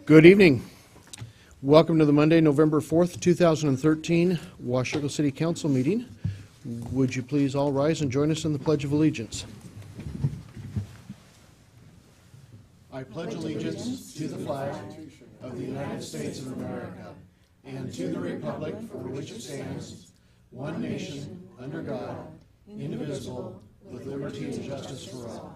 Good evening. Welcome to the Monday, November 4th, 2013 Washougal City Council meeting. Would you please all rise and join us in the Pledge of Allegiance? I pledge allegiance to the flag of the United States of America and to the republic for which it stands, one nation, under God, indivisible, with liberty and justice for all.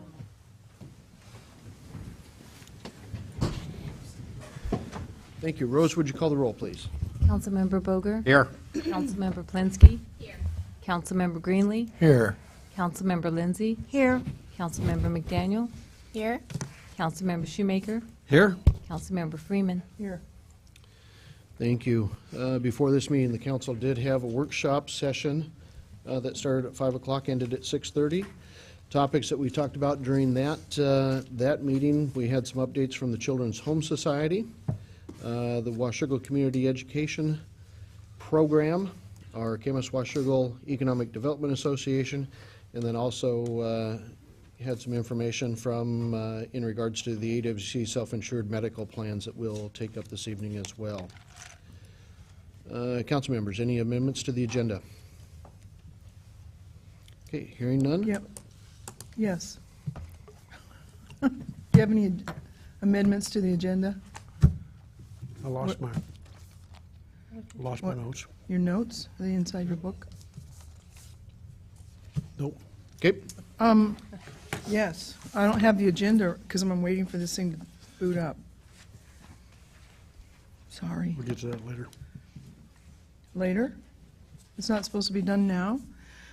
Thank you. Rose, would you call the roll, please? Councilmember Boger. Here. Councilmember Plinsky. Here. Councilmember Greenlee. Here. Councilmember Lindsay. Here. Councilmember McDaniel. Here. Councilmember Shoemaker. Here. Councilmember Freeman. Here. Thank you. Before this meeting, the council did have a workshop session that started at 5 o'clock, ended at 6:30. Topics that we talked about during that meeting, we had some updates from the Children's Home Society, the Washougal Community Education Program, our Camas Washougal Economic Development Association, and then also had some information from in regards to the AWC self-insured medical plans that we'll take up this evening as well. Council members, any amendments to the agenda? Okay, hearing none? Yep. Yes. Do you have any amendments to the agenda? I lost my What? notes. Your notes? Are they inside your book? Nope. Okay, Yes. I don't have the agenda because I'm waiting for this thing to boot up. Sorry. We'll get to that later. Later? It's not supposed to be done now?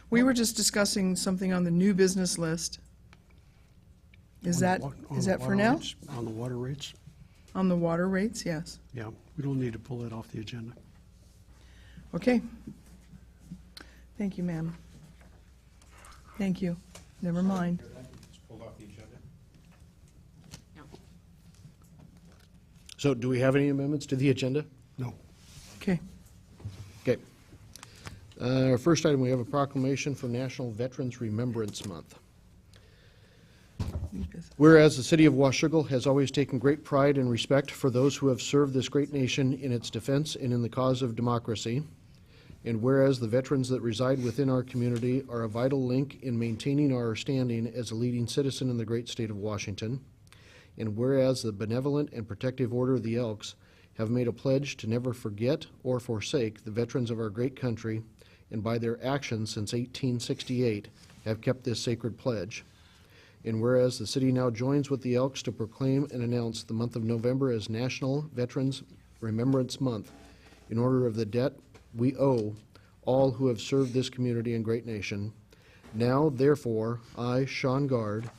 We were just discussing something on the new business list. Is that for now? On the water rates? On the water rates, yes. Yeah, we don't need to pull that off the agenda. Okay. Thank you, ma'am. Thank you. Never mind. so do we have any amendments to the agenda? No. Okay. Okay. Our first item, we have a proclamation for National Veterans Remembrance Month. New business. Whereas the city of Washougal has always taken great pride and respect for those who have served this great nation in its defense and in the cause of democracy, and whereas the veterans that reside within our community are a vital link in maintaining our standing as a leading citizen in the great state of Washington, and whereas the Benevolent and Protective Order of the Elks have made a pledge to never forget or forsake the veterans of our great country, and by their actions since 1868 have kept this sacred pledge. And whereas the city now joins with the Elks to proclaim and announce the month of November as National Veterans Remembrance Month in order of the debt we owe all who have served this community and great nation, now therefore I, Sean Gard,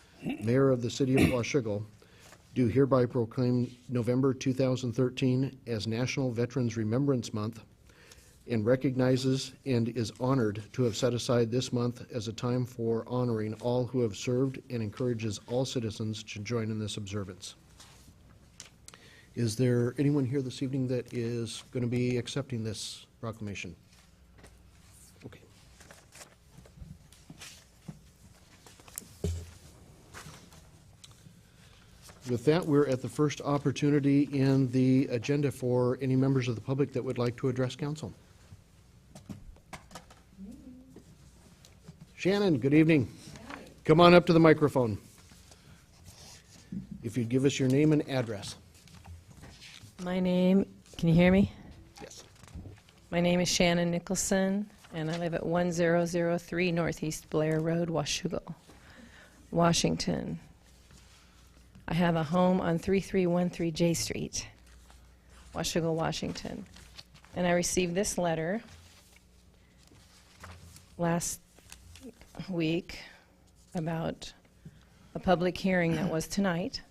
Mayor of the City of Washougal, do hereby proclaim November 2013 as National Veterans Remembrance Month, and recognizes and is honored to have set aside this month as a time for honoring all who have served, and encourages all citizens to join in this observance. Is there anyone here this evening that is going to be accepting this proclamation? Okay. With that, we're at the first opportunity in the agenda for any members of the public that would like to address council. Shannon, good evening. Come on up to the microphone. If you'd give us your name and address. My name, can you hear me? Yes. My name is Shannon Nicholson, and I live at 1003 Northeast Blair Road, Washougal, Washington. I have a home on 3313 J Street, Washougal, Washington. And I received this letter last week about a public hearing that was tonight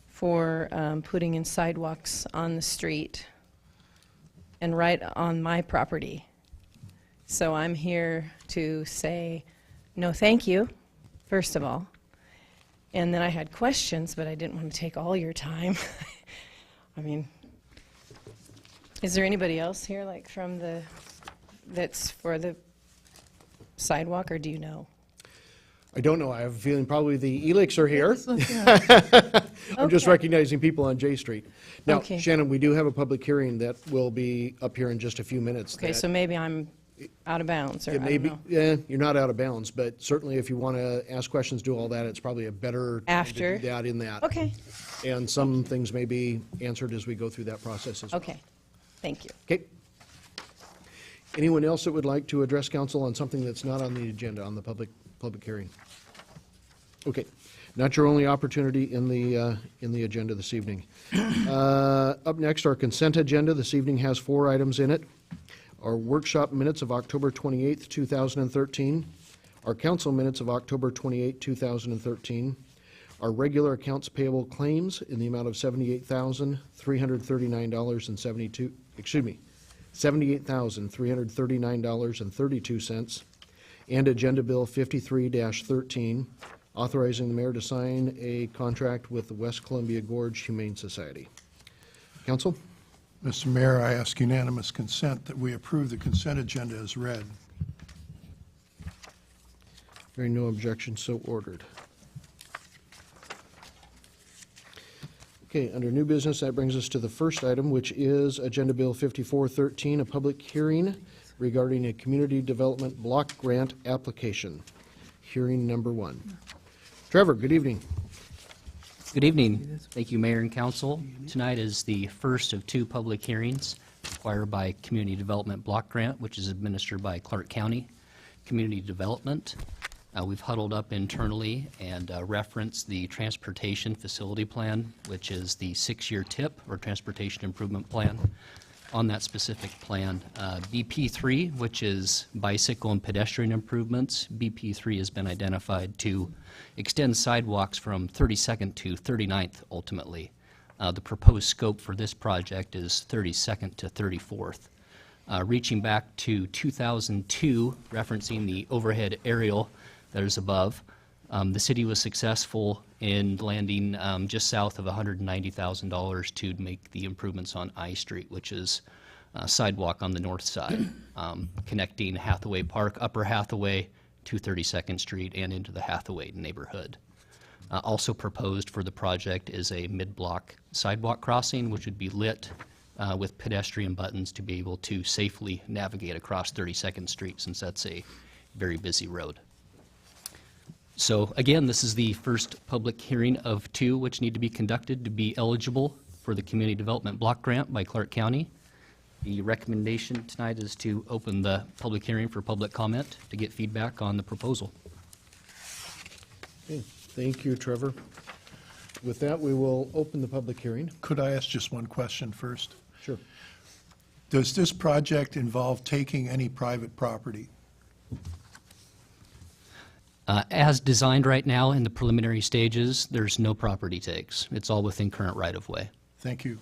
for putting in sidewalks on the street and right on my property. So I'm here to say no thank you, first of all. And then I had questions, but I didn't want to take all your time. I mean, is there anybody else here, like from the, that's for the sidewalk, or do you know? I don't know. I have a feeling probably the Elix are here. Yeah. I'm just Okay. recognizing people on J Street. Now, Okay. Shannon, we do have a public hearing that will be up here in just a few minutes. Okay, that- so maybe I'm out of bounds, or I It may don't be, know. yeah, you're not out of bounds, but certainly if you want to ask questions, do all that, it's probably a better time to After? do that in that. Okay, And some things may be answered as we go through that process as well. okay, thank you. Okay. Anyone else that would like to address council on something that's not on the agenda, on the public hearing? Okay, not your only opportunity in the agenda this evening. Up next, our consent agenda this evening has 4 items in it. Our workshop minutes of October 28th, 2013, our council minutes of October 28, 2013, our regular accounts payable claims in the amount of $78,339.72, $78,339.32, and Agenda Bill 53-13, authorizing the mayor to sign a contract with the West Columbia Gorge Humane Society. Council? Mr. Mayor, I ask unanimous consent that we approve the consent agenda as read. Hearing no objection, so ordered. Okay, under new business, that brings us to the first item, which is Agenda Bill 5413, a public hearing regarding a community development block grant application. Hearing number 1. Trevor, good evening. Good evening. Thank you, Mayor and Council. Tonight is the first of 2 public hearings required by Community Development Block Grant, which is administered by Clark County Community Development. We've huddled up internally and referenced the Transportation Facility Plan, which is the 6-year TIP, or Transportation Improvement Plan. On that specific plan, BP3, which is bicycle and pedestrian improvements, BP3 has been identified to extend sidewalks from 32nd to 39th ultimately. The proposed scope for this project is 32nd to 34th. Reaching back to 2002, referencing the overhead aerial that is above, the city was successful in landing just south of $190,000 to make the improvements on I Street, which is a sidewalk on the north side, connecting Hathaway Park, Upper Hathaway, to 32nd Street and into the Hathaway neighborhood. Also proposed for the project is a mid-block sidewalk crossing, which would be lit with pedestrian buttons to be able to safely navigate across 32nd Street, since that's a very busy road. So again, this is the first public hearing of 2 which need to be conducted to be eligible for the Community Development Block Grant by Clark County. The recommendation tonight is to open the public hearing for public comment to get feedback on the proposal. Okay, thank you, Trevor. With that, we will open the public hearing. Could I ask just one question first? Sure. Does this project involve taking any private property? As designed right now in the preliminary stages, there's no property takes. It's all within current right-of-way. Thank you.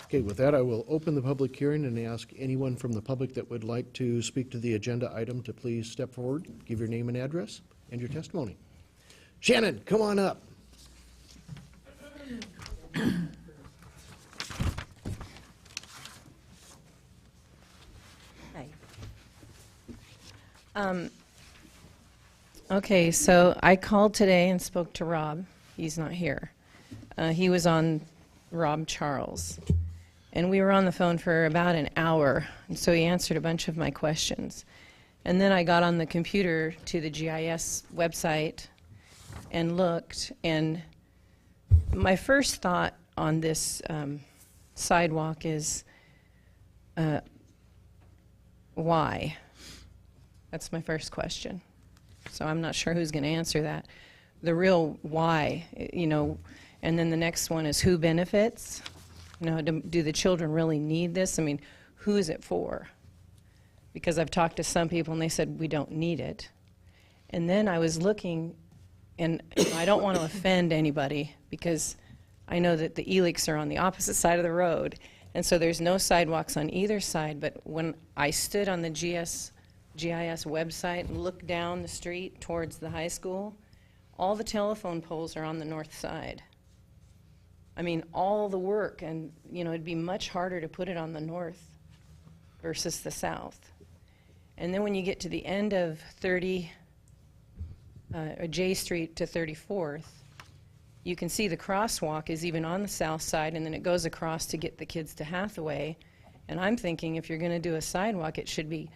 Okay, with that, I will open the public hearing and ask anyone from the public that would like to speak to the agenda item to please step forward, give your name and address, and your testimony. Shannon, come on up. Okay, so I called today and spoke to Rob. He's not here. He was on Rob Charles. And we were on the phone for about an hour, and so he answered a bunch of my questions. And then I got on the computer to the GIS website and looked, and my first thought on this sidewalk is, why? That's my first question. So I'm not sure who's going to answer that. The real why, you know, and then the next one is who benefits? You know, do the children really need this? I mean, who is it for? Because I've talked to some people and they said we don't need it. And then I was looking, and you know, I don't want to offend anybody because I know that the Elix are on the opposite side of the road, and so there's no sidewalks on either side. But when I stood on the GIS website and looked down the street towards the high school, all the telephone poles are on the north side. I mean, all the work, and you know, it'd be much harder to put it on the north versus the south. And then when you get to the end of J Street to 34th, you can see the crosswalk is even on the south side, and then it goes across to get the kids to Hathaway. And I'm thinking if you're going to do a sidewalk, it should be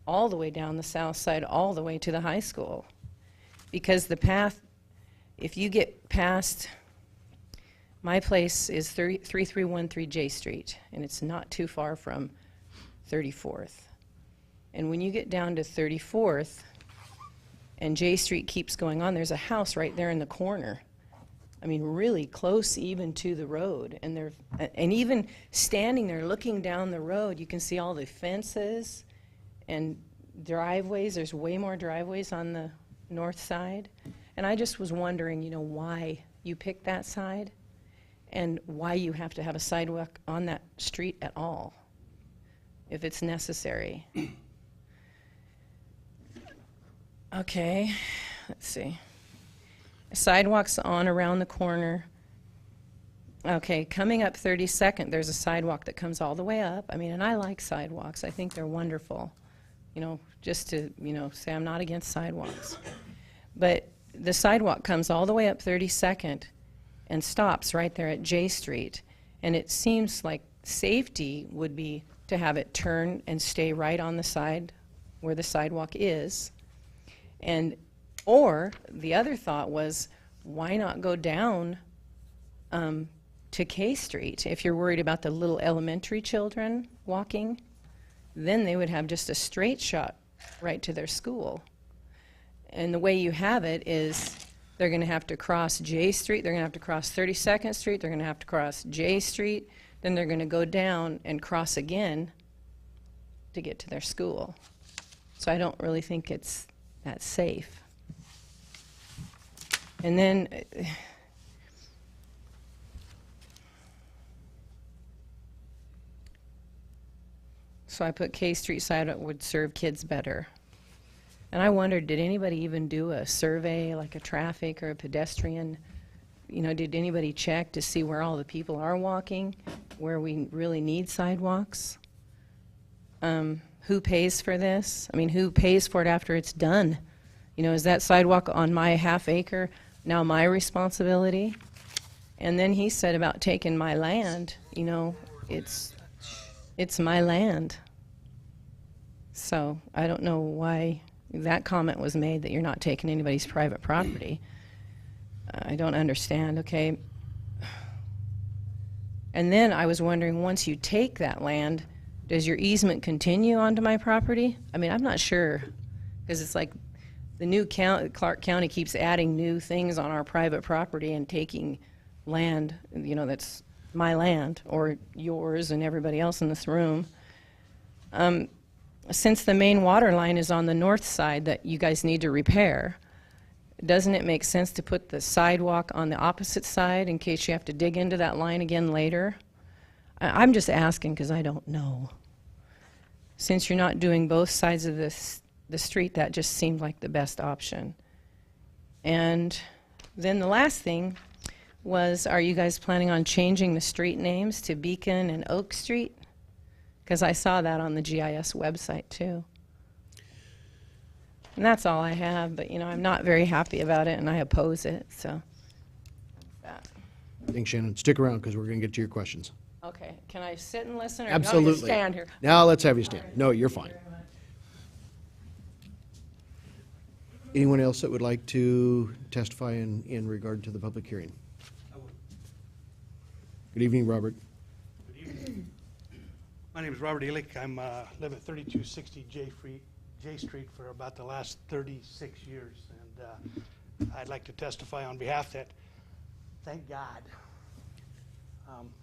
all the way down the south side, all the way to the high school. Because the path, if you get past, my place is 3313 J Street, and it's not too far from 34th. And when you get down to 34th, and J Street keeps going on, there's a house right there in the corner. I mean, really close even to the road. And even standing there looking down the road, you can see all the fences and driveways. There's way more driveways on the north side. And I just was wondering, you know, why you picked that side and why you have to have a sidewalk on that street at all, if it's necessary. Okay, let's see. Sidewalks on around the corner. Okay, coming up 32nd, there's a sidewalk that comes all the way up. I mean, and I like sidewalks. I think they're wonderful. You know, just to, you know, say I'm not against sidewalks. But the sidewalk comes all the way up 32nd and stops right there at J Street. And it seems like safety would be to have it turn and stay right on the side where the sidewalk is. And or the other thought was, why not go down to K Street? If you're worried about the little elementary children walking, then they would have just a straight shot right to their school. And the way you have it is they're going to have to cross J Street, they're going to have to cross 32nd Street, they're going to have to cross J Street, then they're going to go down and cross again to get to their school. So I don't really think it's that safe. And then so I put K Street side would serve kids better. And I wondered, did anybody even do a survey, like a traffic or a pedestrian? You know, did anybody check to see where all the people are walking, where we really need sidewalks? Who pays for this? I mean, who pays for it after it's done? You know, is that sidewalk on my half acre now my responsibility? And then he said about taking my land, you know, it's my land. So I don't know why that comment was made that you're not taking anybody's private property. I don't understand, okay. And then I was wondering, once you take that land, does your easement continue onto my property? I mean, I'm not sure, because it's like the new Clark County keeps adding new things on our private property and taking land, you know, that's my land or yours and everybody else in this room. Since the main water line is on the north side that you guys need to repair, doesn't it make sense to put the sidewalk on the opposite side in case you have to dig into that line again later? I'm just asking because I don't know. Since you're not doing both sides of the street, that just seemed like the best option. And then the last thing was, are you guys planning on changing the street names to Beacon and Oak Street? Because I saw that on the GIS website too. And that's all I have, but you know, I'm not very happy about it and I oppose it, so. Thanks, Shannon. Stick around because we're going to get to your questions. Okay, can I sit and listen or Absolutely. do you want me to stand here? Now let's have you stand. No, you're fine. Anyone else that would like to testify in regard to the public hearing? Good evening, Robert. Good evening. My name is Robert Elick. I'm live at 3260 J Street for about the last 36 years, and I'd like to testify on behalf that, thank God,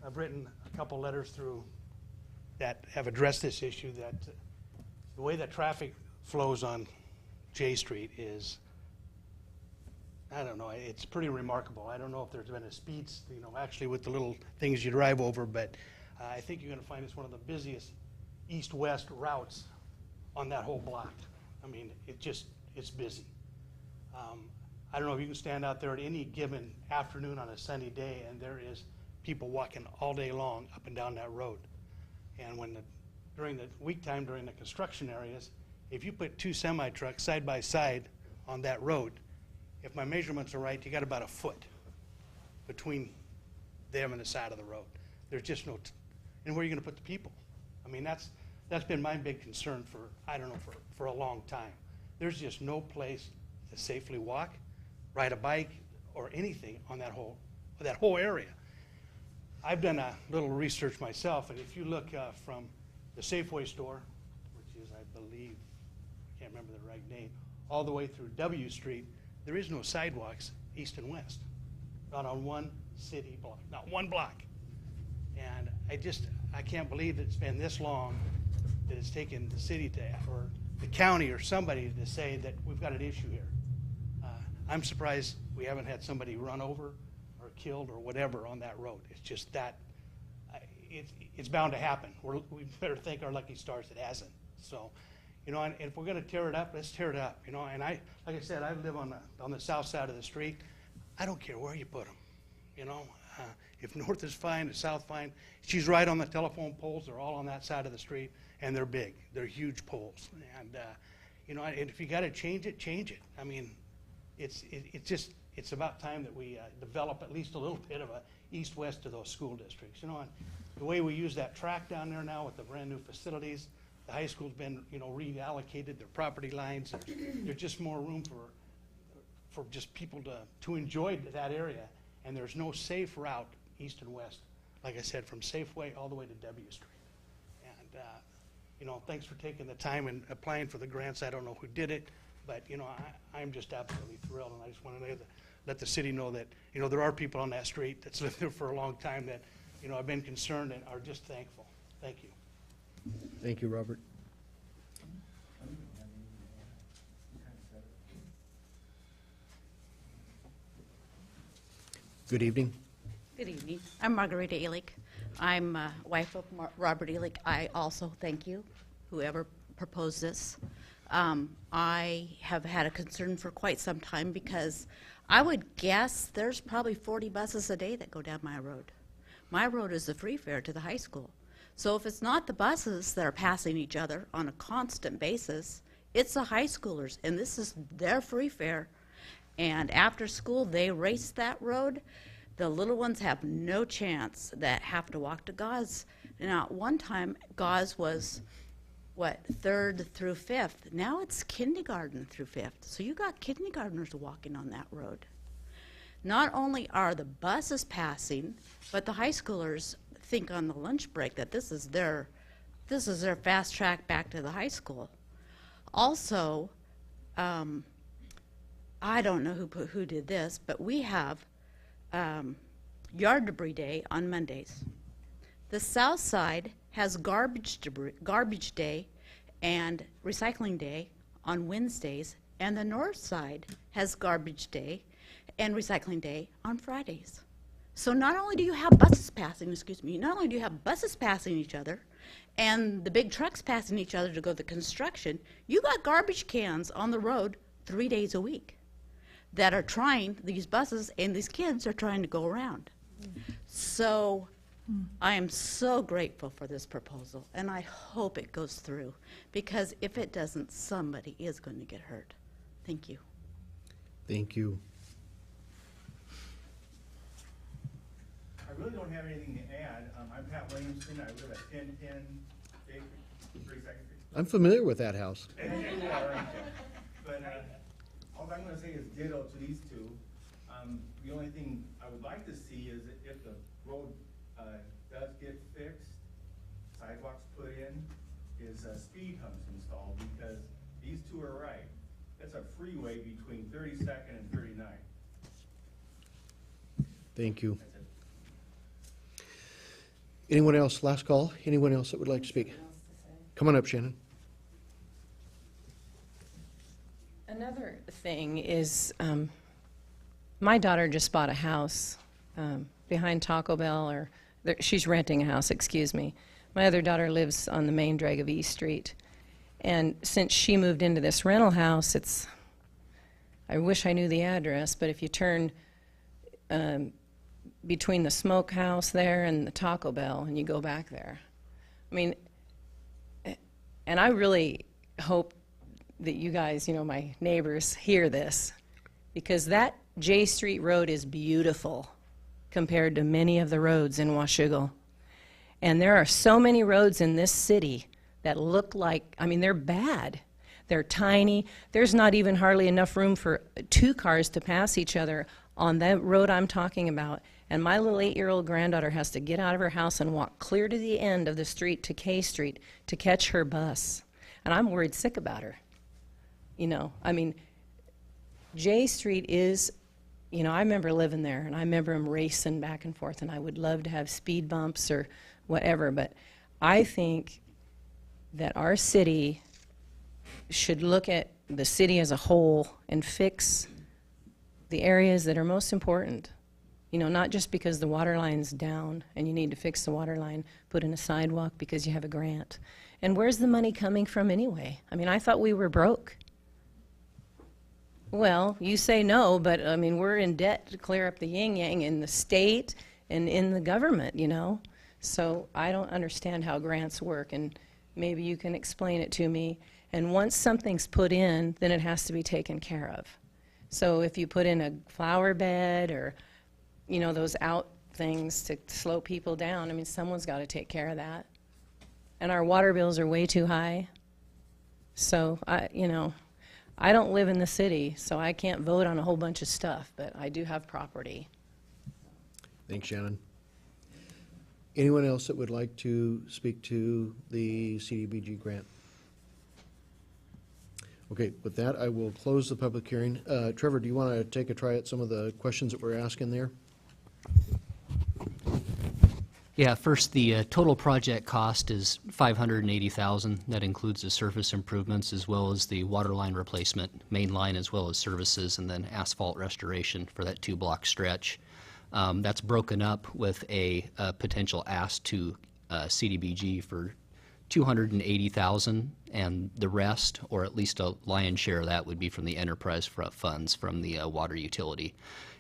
I've written a couple letters through that have addressed this issue, that the way that traffic flows on J Street is, I don't know, it's pretty remarkable. I don't know if there's been a speeds, you know, actually with the little things you drive over, but I think you're going to find it's one of the busiest east-west routes on that whole block. I mean, it's busy. I don't know if you can stand out there at any given afternoon on a sunny day, and there is people walking all day long up and down that road. And when during the week time, during the construction areas, If you put two semi-trucks side by side on that road, if my measurements are right, you got about a foot between them and the side of the road. There's just no, and where are you gonna put the people? I mean, that's been my big concern for, I don't know, for a long time. There's just no place to safely walk, ride a bike, or anything on that whole area. I've done a little research myself, and if you look from the Safeway store, which is, I believe, I can't remember the right name, all the way through W Street, there is no sidewalks east and west, not on one city block, not one block. And I can't believe it's been this long that it's taken the city to, or the county or somebody to say that we've got an issue here. I'm surprised we haven't had somebody run over or killed or whatever on that road. It's just that, it's bound to happen. We better thank our lucky stars it hasn't. So, you know, and if we're gonna tear it up, let's tear it up, you know. And like I said, I live on the south side of the street. I don't care where you put them, you know. If north is fine, the south fine. She's right on the telephone poles. They're all on that side of the street, and they're big. They're huge poles. And, you know, and if you gotta change it, change it. I mean, it's about time that we develop at least a little bit of a east-west to those school districts. You know, and the way we use that track down there now with the brand-new facilities, the high school's been, you know, reallocated their property lines. There's just more room for just people to enjoy that area. And there's no safe route east and west, like I said, from Safeway all the way to W Street. And, you know, thanks for taking the time and applying for the grants. I don't know who did it, but, you know, I'm just absolutely thrilled. And I just want to let the city know that, you know, there are people on that street that's lived there for a long time that, you know, have been concerned and are just thankful. Thank you. Thank you, Robert. Good evening. Good evening. I'm Margarita Elick. I'm wife of Robert Elick. I also thank you, whoever proposed this. I have had a concern for quite some time because I would guess there's probably 40 buses a day that go down my road. My road is the free fare to the high school. So if it's not the buses that are passing each other on a constant basis, it's the high schoolers, and this is their free fare. And after school, they race that road. The little ones have no chance that have to walk to Gauze. Now, at one time, Gauze was, what, 3rd through 5th. Now it's kindergarten through 5th. So you got kindergartners walking on that road. Not only are the buses passing, but the high schoolers think on the lunch break that this is their fast track back to the high school. Also, I don't know who did this, but we have yard debris day on Mondays. The south side has garbage day and recycling day on Wednesdays, and the north side has garbage day and recycling day on Fridays. So not only do you have buses passing, not only do you have buses passing each other and the big trucks passing each other to go to the construction, you got garbage cans on the road 3 days a week that are trying, these buses and these kids are trying to go around. So I am so grateful for this proposal, and I hope it goes through, because if it doesn't, somebody is going to get hurt. Thank you. Thank you. I really don't have anything to add. I'm Pat Williamson. I live at 1010 32nd Street. I'm familiar with that house. But all I'm going to say is ditto to these two. The only thing I would like to see is if the road does get fixed, sidewalks put in, is speed humps installed, because these two are right. That's a freeway between 32nd and 39th. Thank you. That's it. Anyone else? Last call. Anyone else that would like to speak? Come on up, Shannon. Another thing is, my daughter just bought a house behind Taco Bell, or she's renting a house, excuse me. My other daughter lives on the main drag of East Street. And since she moved into this rental house, I wish I knew the address, but if you turn between the smokehouse there and the Taco Bell and you go back there, I mean, and I really hope that you guys, my neighbors, hear this, because that J Street Road is beautiful compared to many of the roads in Washougal. And there are so many roads in this city that look like, they're bad. They're tiny. There's not even hardly enough room for 2 cars to pass each other on that road I'm talking about. And my little 8-year-old granddaughter has to get out of her house and walk clear to the end of the street to K Street to catch her bus. And I'm worried sick about her. J Street is, I remember living there, and I remember them racing back and forth, and I would love to have speed bumps or whatever, but I think that our city should look at the city as a whole and fix the areas that are most important. Not just because the water line's down and you need to fix the water line, put in a sidewalk because you have a grant. And where's the money coming from anyway? I thought we were broke. Well, you say no, but we're in debt to clear up the yin-yang in the state and in the government, So I don't understand how grants work, and maybe you can explain it to me. And once something's put in, then it has to be taken care of. So if you put in a flower bed or, those out things to slow people down, someone's got to take care of that. And our water bills are way too high. So, I don't live in the city, so I can't vote on a whole bunch of stuff, but I do have property. Thanks, Shannon. Anyone else that would like to speak to the CDBG grant? Okay, with that, I will close the public hearing. Trevor, do you want to take a try at some of the questions that we're asking there? Yeah, first, the total project cost is $580,000. That includes the surface improvements as well as the water line replacement, main line as well as services, and then asphalt restoration for that 2-block stretch. That's broken up with a potential ask to CDBG for $280,000, and the rest, or at least a lion's share of that, would be from the enterprise funds from the water utility,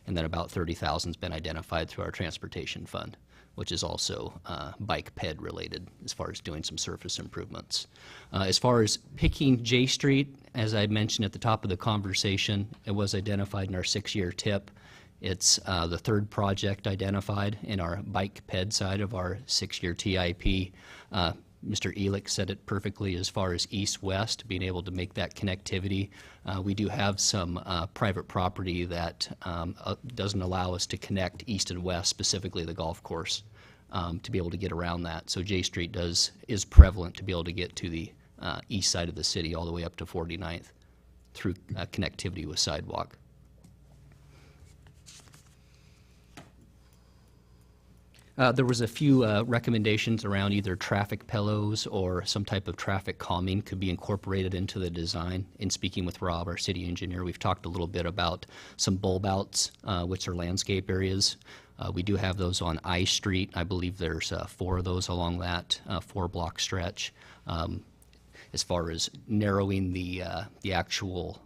and then about $30,000 has been identified through our transportation fund, which is also bike ped related as far as doing some surface improvements. As far as picking J Street, as I mentioned at the top of the conversation, it was identified in our 6-year TIP. It's the 3rd project identified in our bike ped side of our 6-year TIP. Mr. Elick said it perfectly as far as east-west, being able to make that connectivity. We do have some private property that doesn't allow us to connect east and west, specifically the golf course, to be able to get around that. So J Street is prevalent to be able to get to the east side of the city all the way up to 49th through connectivity with sidewalk. There was a few recommendations around either traffic pillows or some type of traffic calming could be incorporated into the design. In speaking with Rob, our city engineer, we've talked a little bit about some bulb outs, which are landscape areas. We do have those on I Street. I believe there's 4 of those along that 4-block stretch. As far as narrowing the actual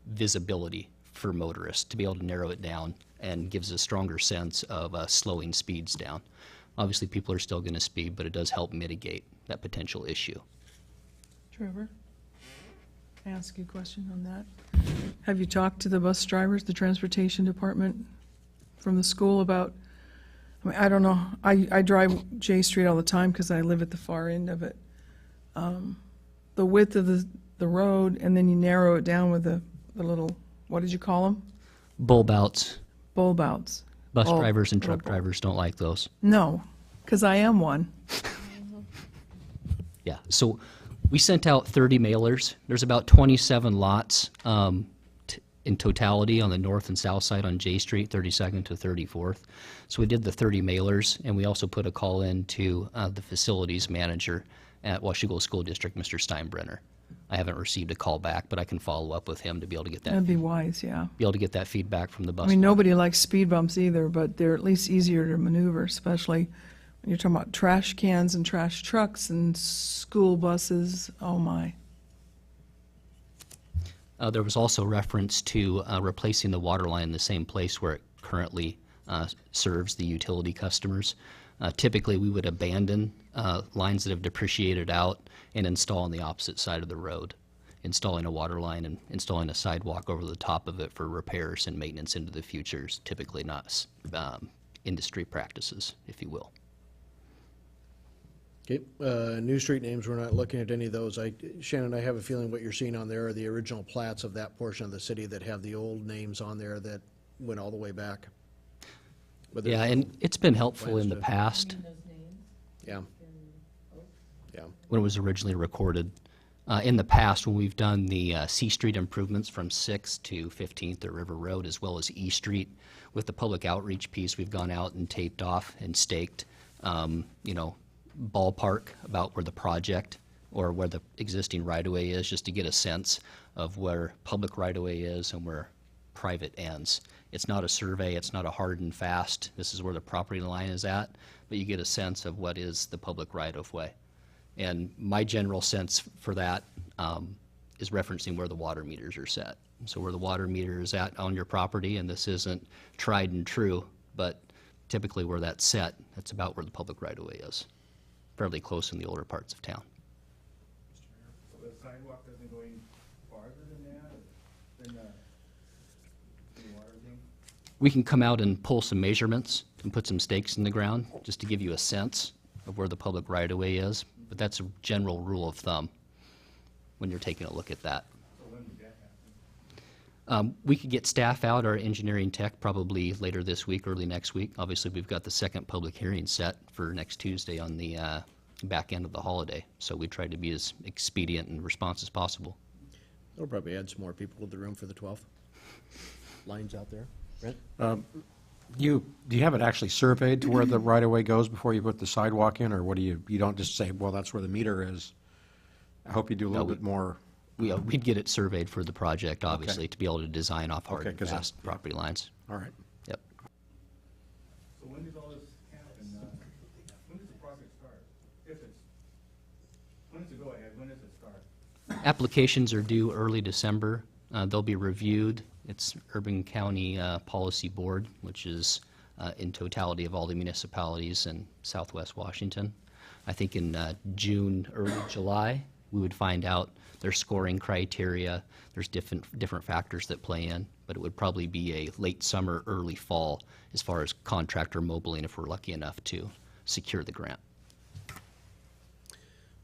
visibility for motorists, to be able to narrow it down and gives a stronger sense of slowing speeds down. Obviously, people are still going to speed, but it does help mitigate that potential issue. Trevor, can I ask you a question on that? Have you talked to the bus drivers, the transportation department from the school about, I don't know, I drive J Street all the time because I live at the far end of it. The width of the road, and then you narrow it down with the little, what did you call them? Bulb outs. Bulb outs. Bus drivers and truck drivers don't like those. No, because I am one. Yeah, so we sent out 30 mailers. There's about 27 lots in totality on the north and south side on J Street, 32nd to 34th. So we did the 30 mailers, and we also put a call in to the facilities manager at Washougal School District, Mr. Steinbrenner. I haven't received a call back, but I can follow up with him to be able to get that. That'd be wise, yeah. Be able to get that feedback from the bus. I mean, nobody likes speed bumps either, but they're at least easier to maneuver, especially when you're talking about trash cans and trash trucks and school buses. Oh, my. There was also reference to replacing the water line in the same place where it currently serves the utility customers. Typically, we would abandon lines that have depreciated out and install on the opposite side of the road. installing a water line and installing a sidewalk over the top of it for repairs and maintenance into the future is typically not industry practices, if you will. Okay, new street names, we're not looking at any of those. Shannon, I have a feeling what you're seeing on there are the original plats of that portion of the city that have the old names on there that went all the way back. But there's Yeah, no and it's been helpful plans in the to- past Yeah. Yeah. when it was originally recorded. In the past, when we've done the C Street improvements from 6th to 15th or River Road, as well as E Street, with the public outreach piece, we've gone out and taped off and staked, ballpark about where the project or where the existing right-of-way is, just to get a sense of where public right-of-way is and where private ends. It's not a survey, it's not a hard and fast, this is where the property line is at, but you get a sense of what is the public right-of-way. And my general sense for that is referencing where the water meters are set. So where the water meter is at on your property, and this isn't tried and true, but typically where that's set, that's about where the public right-of-way is, fairly close in the older parts of town. So the sidewalk doesn't go any farther than that, than the water thing? We can come out and pull some measurements and put some stakes in the ground, just to give you a sense of where the public right-of-way is, but that's a general rule of thumb when you're taking a look at that. So when would that happen? We could get staff out, our engineering tech, probably later this week, early next week. Obviously, we've got the second public hearing set for next Tuesday on the back end of the holiday, so we tried to be as expedient and responsive as possible. It'll probably add some more people to the room for the 12th. Lines out there. Brent? Do you have it actually surveyed to where the right-of-way goes before you put the sidewalk in, or what do you don't just say, well, that's where the meter is? I hope you do a little bit more. We'd get it surveyed for the project, obviously, to be able to design off hard Okay, and 'cause fast property lines. All right. Yep. So when does all this happen? When does the project start? When does it go ahead? When does it start? Applications are due early December. They'll be reviewed. It's Urban County Policy Board, which is in totality of all the municipalities in Southwest Washington. I think in June, early July, we would find out their scoring criteria. There's different factors that play in, but it would probably be a late summer, early fall as far as contractor mobiling if we're lucky enough to secure the grant.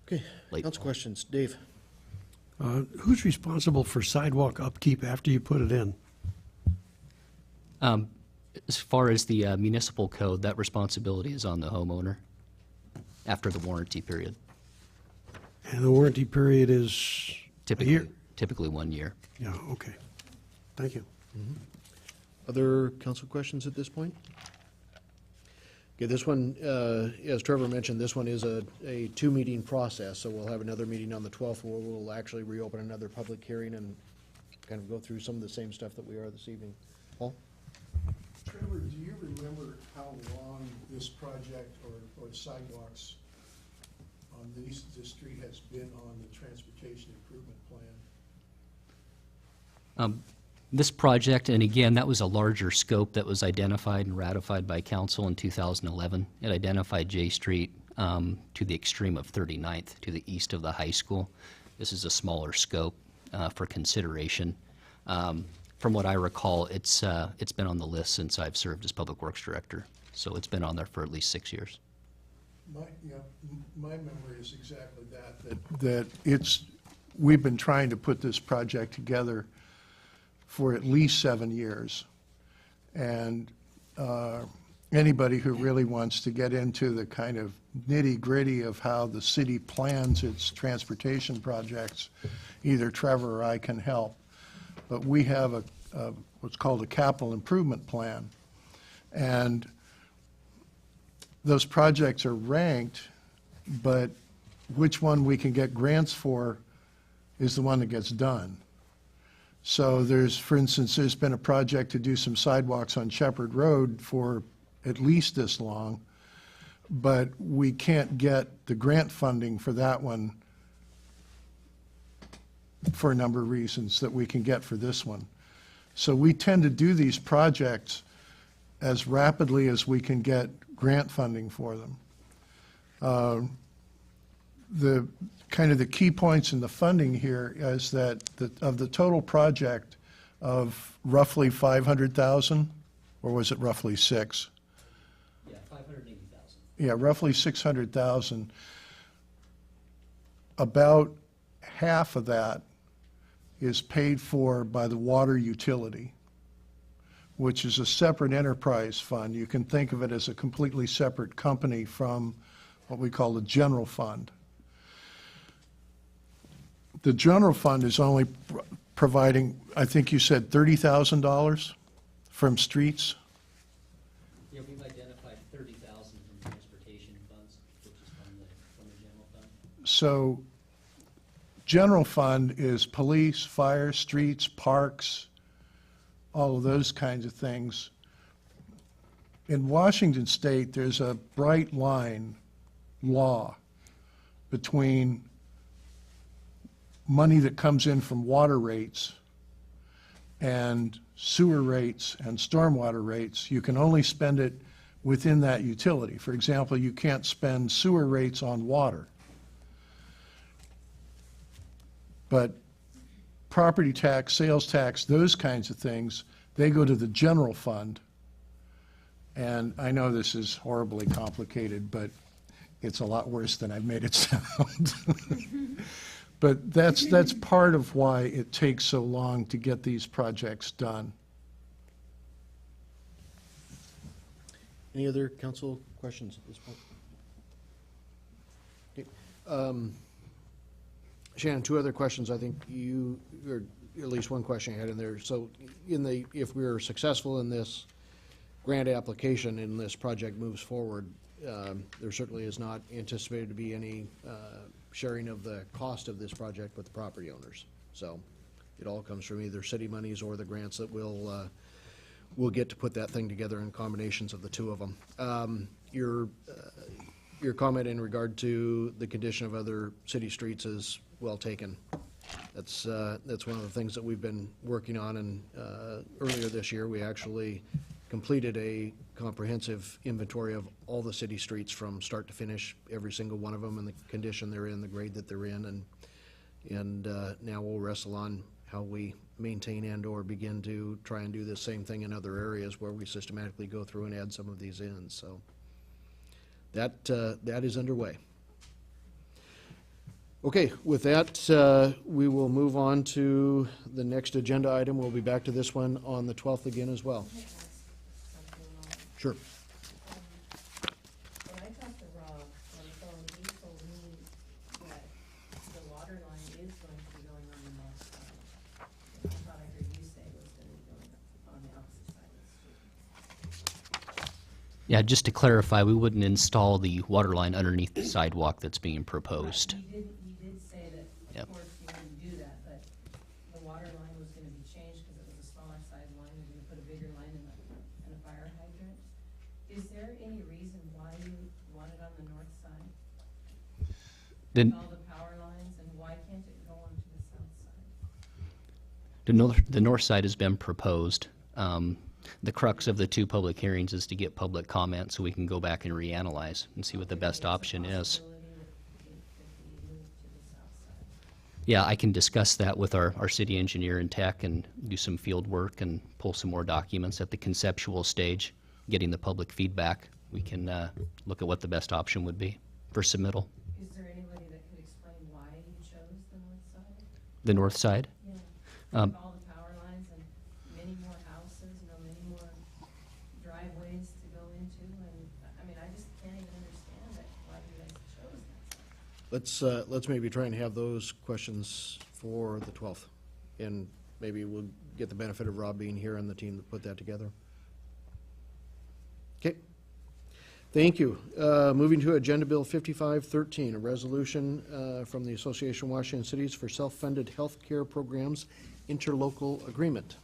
Okay, Late council fall. questions. Dave? Who's responsible for sidewalk upkeep after you put it in? As far as the municipal code, that responsibility is on the homeowner after the warranty period, And the warranty period is a year? typically 1 year. Yeah, okay. Thank you. Other council questions at this point? Okay, this one, as Trevor mentioned, this one is a two-meeting process, so we'll have another meeting on the 12th where we'll actually reopen another public hearing and kind of go through some of the same stuff that we are this evening. Paul? Trevor, do you remember how long this project or sidewalks on this street has been on the transportation improvement plan? This project, and again, that was a larger scope that was identified and ratified by council in 2011. It identified J Street to the extreme of 39th, to the east of the high school. This is a smaller scope for consideration. From what I recall, it's been on the list since I've served as Public Works Director, so it's been on there for at least 6 years. My memory is exactly that we've been trying to put this project together for at least 7 years. And anybody who really wants to get into the kind of nitty-gritty of how the city plans its transportation projects, either Trevor or I can help. But we have what's called a capital improvement plan. And those projects are ranked, but which one we can get grants for is the one that gets done. So for instance, there's been a project to do some sidewalks on Shepherd Road for at least this long, but we can't get the grant funding for that one for a number of reasons that we can get for this one. So we tend to do these projects as rapidly as we can get grant funding for them. kind of the key points in the funding here is that of the total project of roughly 500,000, or was it roughly 6? Yeah, 580,000. Yeah, roughly 600,000. About half of that is paid for by the water utility, which is a separate enterprise fund. You can think of it as a completely separate company from what we call the general fund. The general fund is only providing, I think you said $30,000 from streets? Yeah, we've identified 30,000 from transportation funds, which is from the general fund. So, general fund is police, fire, streets, parks, all of those kinds of things. In Washington State, there's a bright line law between money that comes in from water rates and sewer rates and stormwater rates. You can only spend it within that utility. For example, you can't spend sewer rates on water. But property tax, sales tax, those kinds of things, they go to the general fund. And I know this is horribly complicated, but it's a lot worse than I've made it sound. But that's part of why it takes so long to get these projects done. Any other council questions at this point? Okay. Shannon, two other questions. I think you, or at least one question you had in there. So if we're successful in this grant application and this project moves forward, there certainly is not anticipated to be any sharing of the cost of this project with the property owners. So it all comes from either city monies or the grants that we'll get to put that thing together in combinations of the two of them. Your comment in regard to the condition of other city streets is well taken. That's one of the things that we've been working on, and earlier this year we actually completed a comprehensive inventory of all the city streets from start to finish, every single one of them, and the condition they're in, the grade that they're in, and now we'll wrestle on how we maintain and or begin to try and do the same thing in other areas where we systematically go through and add some of these in. So that is underway. Okay, with that, we will move on to the next agenda item. We'll be back to this one on the 12th again as well. Sure. When I talked to Rob on the phone, he told me that the water line is going to be going on the north side. I thought I heard you say it was going to be going on the opposite side of the street. Yeah, just to clarify, we wouldn't install the water line underneath the sidewalk that's being proposed. Right, he did say that, Yep. of course, you wouldn't do that, but the water line was going to be changed because it was a smaller size line. We're going to put a bigger line in a fire hydrant. Is there any reason why you want it on the north side? Then All the power lines, and why can't it go onto the south side? the north side has been proposed. The crux of the two public hearings is to get public comment so we can go back and reanalyze and see what the best option is. Yeah, I can discuss that with our city engineer and tech and do some field work and pull some more documents at the conceptual stage, getting the public feedback. We can look at what the best option would be for submittal. Is there anybody that could explain why you chose the north side? The north side? Yeah, with all the power lines and many more houses, many more driveways to go into, and, I mean, I just can't even understand it, why you guys chose that side. Let's maybe try and have those questions for the 12th, and maybe we'll get the benefit of Rob being here and the team that put that together. Okay. Thank you. Moving to Agenda Bill 5513, a resolution from the Association of Washington Cities for Self-Funded Health Care Programs Interlocal Agreement.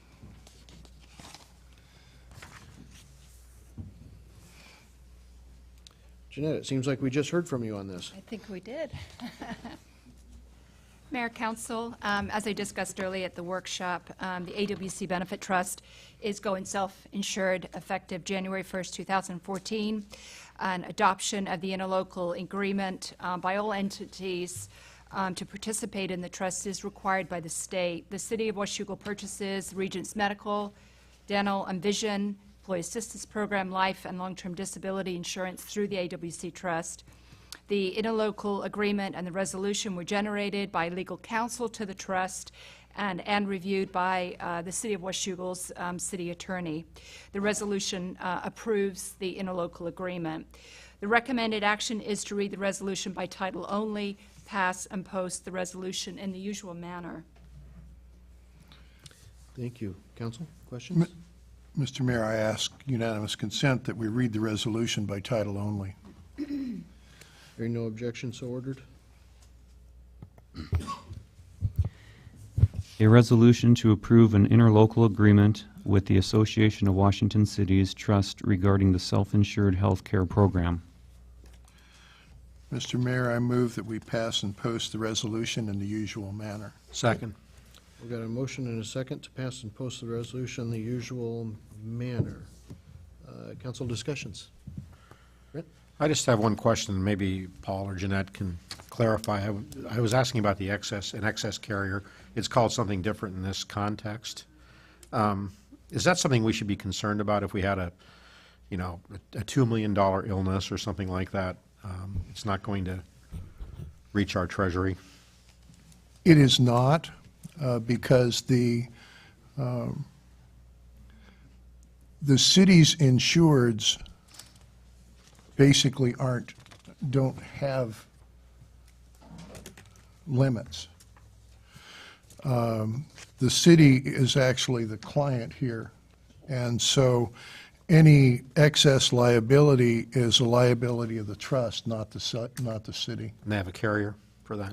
Jeanette, it seems like we just heard from you on this. I think we did. Mayor, Council, as I discussed earlier at the workshop, the AWC Benefit Trust is going self-insured effective January 1st, 2014. An adoption of the interlocal agreement by all entities to participate in the trust is required by the state. The City of Washougal purchases Regents Medical, Dental, and Vision, Employee Assistance Program, life and long-term disability insurance through the AWC Trust. The interlocal agreement and the resolution were generated by legal counsel to the trust and reviewed by the City of Washougal's city attorney. The resolution approves the interlocal agreement. The recommended action is to read the resolution by title only, pass and post the resolution in the usual manner. Thank you. Council, questions? Mr. Mayor, I ask unanimous consent that we read the resolution by title only. Hearing no objection, so ordered. A resolution to approve an interlocal agreement with the Association of Washington Cities Trust regarding the self-insured health care program. Mr. Mayor, I move that we pass and post the resolution in the usual manner. Second. We've got a motion and a second to pass and post the resolution in the usual manner. Council discussions. Brent? I just have one question, maybe Paul or Jeanette can clarify. I was asking about an excess carrier. It's called something different in this context. Is that something we should be concerned about if we had a $2 million illness or something like that? It's not going to reach our treasury? It is not, because the city's insureds basically don't have limits. The city is actually the client here, and so any excess liability is a liability of the trust, not the city. And they have a carrier for that?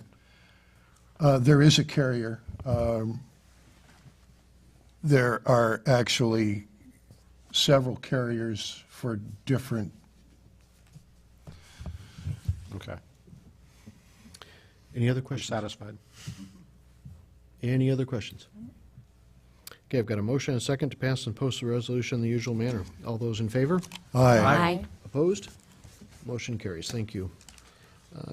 There is a carrier. There are actually several carriers for different. Okay. Any other questions? Satisfied. Any other questions? Okay, I've got a motion and a second to pass and post the resolution in the usual manner. All those in favor? Aye. Opposed? Motion carries. Thank you.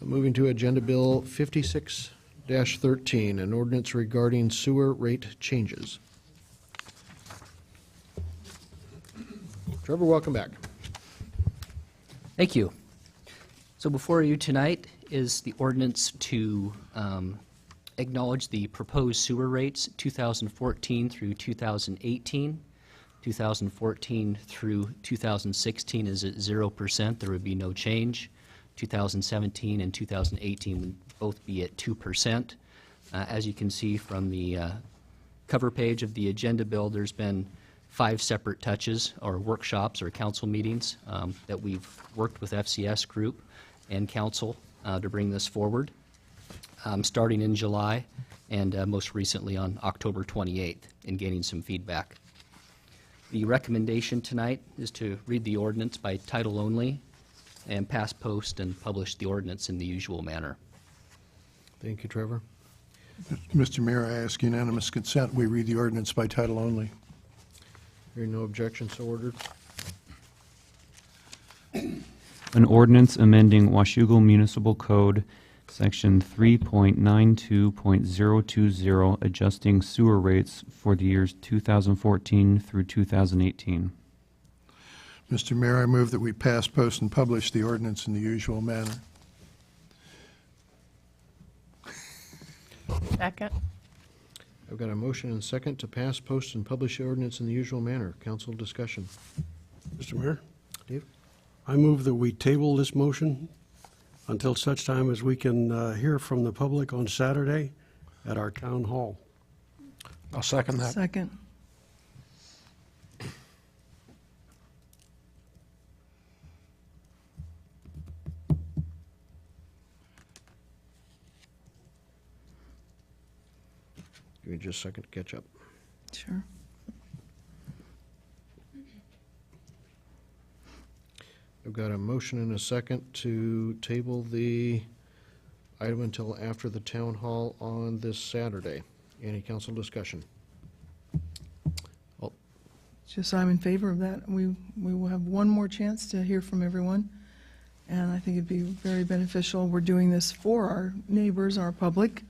Moving to Agenda Bill 56-13, an ordinance regarding sewer rate changes. Trevor, welcome back. Thank you. So before you tonight is the ordinance to acknowledge the proposed sewer rates 2014 through 2018. 2014 through 2016 is at 0%. There would be no change. 2017 and 2018 would both be at 2%. As you can see from the cover page of the agenda bill, there's been 5 separate touches or workshops or council meetings that we've worked with FCS Group and council to bring this forward, starting in July and most recently on October 28th, in gaining some feedback. The recommendation tonight is to read the ordinance by title only and pass, post, and publish the ordinance in the usual manner. Thank you, Trevor. Mr. Mayor, I ask unanimous consent we read the ordinance by title only. Hearing no objection, so ordered. An ordinance amending Washougal Municipal Code, Section 3.92.020, adjusting sewer rates for the years 2014 through 2018. Mr. Mayor, I move that we pass, post, and publish the ordinance in the usual manner. Second. I've got a motion and a second to pass, post, and publish the ordinance in the usual manner. Council discussion. Mr. Mayor, Dave? I move that we table this motion until such time as we can hear from the public on Saturday at our town hall. I'll second that. Second. Give me just a second to catch up. Sure. I've got a motion and a second to table the item until after the town hall on this Saturday. Any council discussion? Just I'm in favor of that. We will have one more chance to hear from everyone. And I think it'd be very beneficial. We're doing this for our neighbors, our public,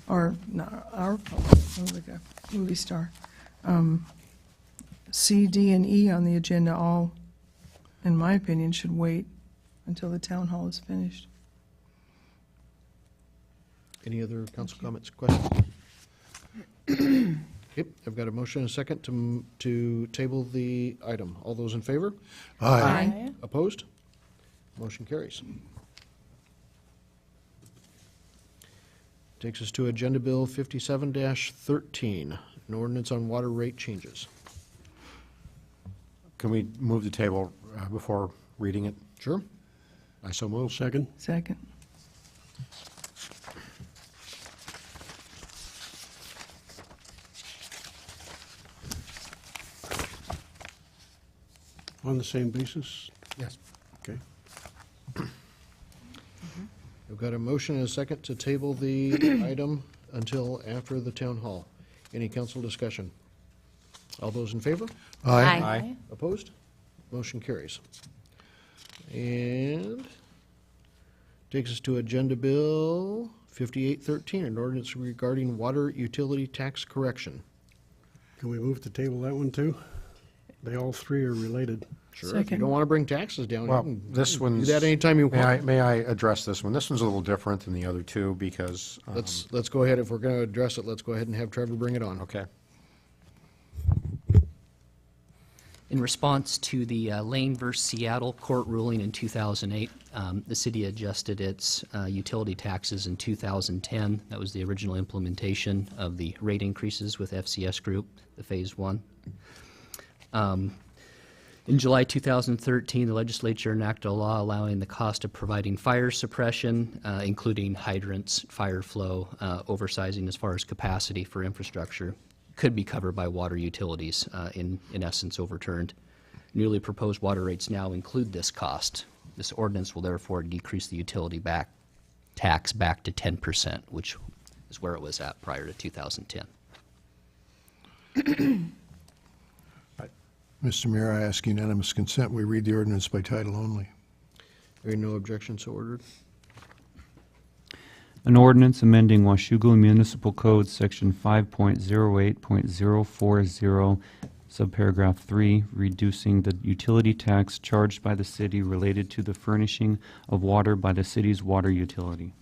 or not our public, sounds like a movie star. C, D, and E on the agenda all, in my opinion, should wait until the town hall is finished. Any other council comments, questions? Yep, I've got a motion and a second to table the item. All those in favor? Aye. Opposed? Motion carries. Takes us to Agenda Bill 57-13, an ordinance on water rate changes. Can we move the table before reading it? Sure. I so move. Second? Second. On the same basis? Yes. Okay. We've got a motion and a second to table the item until after the town hall. Any council discussion? All those in favor? Aye. Opposed? Motion carries. And takes us to Agenda Bill 5813, an ordinance regarding water utility tax correction. Can we move to table that one too? They all three are related. Sure, if you Second. don't want to bring taxes down, you Well, can this one's... do that anytime you want. May I address this one? This one's a little different than the other two because... Let's go ahead, if we're going to address it, let's go ahead and have Trevor bring it on. Okay. In response to the Lane versus Seattle court ruling in 2008, the city adjusted its utility taxes in 2010. That was the original implementation of the rate increases with FCS Group, the Phase 1. In July 2013, the legislature enacted a law allowing the cost of providing fire suppression, including hydrants, fire flow, oversizing as far as capacity for infrastructure, could be covered by water utilities, in essence overturned. Newly proposed water rates now include this cost. This ordinance will therefore decrease the utility tax back to 10%, which is where it was at prior to 2010. Mr. Mayor, I ask unanimous consent. We read the ordinance by title only. Hearing no objection, so ordered. An ordinance amending Washougal Municipal Code, Section 5.08.040, subparagraph 3, reducing the utility tax charged by the city related to the furnishing of water by the city's water utility.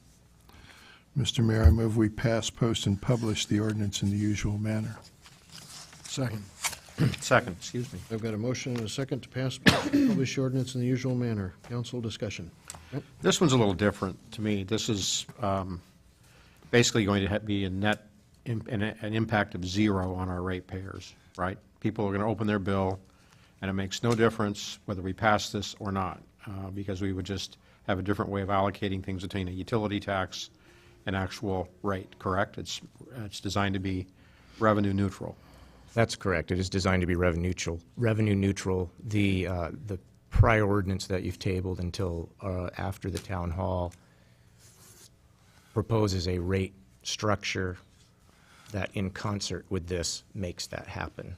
Mr. Mayor, I move we pass, post, and publish the ordinance in the usual manner. Second. Second, excuse me. I've got a motion and a second to pass, publish the ordinance in the usual manner. Council discussion. This one's a little different to me. This is basically going to be a net, an impact of 0 on our ratepayers, right? People are going to open their bill, and it makes no difference whether we pass this or not, because we would just have a different way of allocating things between a utility tax and actual rate, correct? It's designed to be revenue neutral. That's correct. It is designed to be revenue neutral. The prior ordinance that you've tabled until after the town hall proposes a rate structure that in concert with this makes that happen.